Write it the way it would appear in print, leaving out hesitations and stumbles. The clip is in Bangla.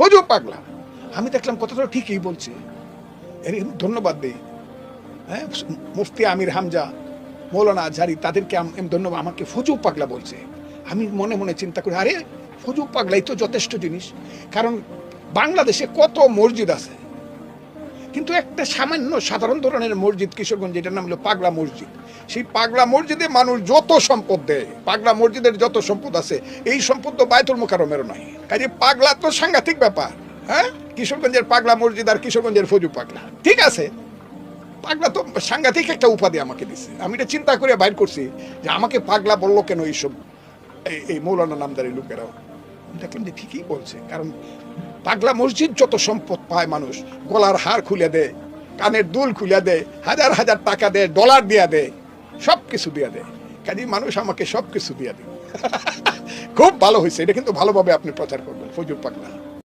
ফজু পাগলা। আমি দেখলাম কথাটা ঠিকই বলছে, এর ধন্যবাদ দেই। হ্যাঁ, মুফতি আমির হামজা, মৌলানা আজহারি, তাদেরকে ধন্যবাদ। আমাকে ফজু পাগলা বলছে। আমি মনে মনে চিন্তা করি, আরে ফজু পাগলাই তো যথেষ্ট জিনিস। কারণ বাংলাদেশে কত মসজিদ আছে, কিন্তু একটা সামান্য সাধারণ ধরনের মসজিদ কিশোরগঞ্জ, যেটার নাম হলো পাগলা মসজিদ। সেই পাগলা মসজিদে মানুষ যত সম্পদ দেয়, পাগলা মসজিদের যত সম্পদ আছে, এই সম্পদ তো বায়তুল মোকাররমের নয়। কাজে পাগলা তো সাংঘাতিক ব্যাপার। হ্যাঁ, কিশোরগঞ্জের পাগলা মসজিদ আর কিশোরগঞ্জের ফজু পাগলা, ঠিক আছে। পাগলা তো সাংঘাতিক একটা উপাধি আমাকে দিচ্ছে। আমি এটা চিন্তা করে বাইর করছি যে আমাকে পাগলা বললো কেন এইসব এই মৌলানা নামদারি লোকেরাও। দেখলাম যে ঠিকই বলছে, কারণ পাগলা মসজিদ যত সম্পদ পায় মানুষ, গলার হার খুলে দেয়, কানের দুল খুলে দেয়, হাজার হাজার টাকা দেয়, ডলার দিয়া দেয়, সব কিছু দিয়া দেয়। কাজে মানুষ আমাকে সব কিছু দিয়া দেয়। খুব ভালো হয়েছে, এটা কিন্তু ভালোভাবে আপনি প্রচার করবেন, ফজু পাগলা।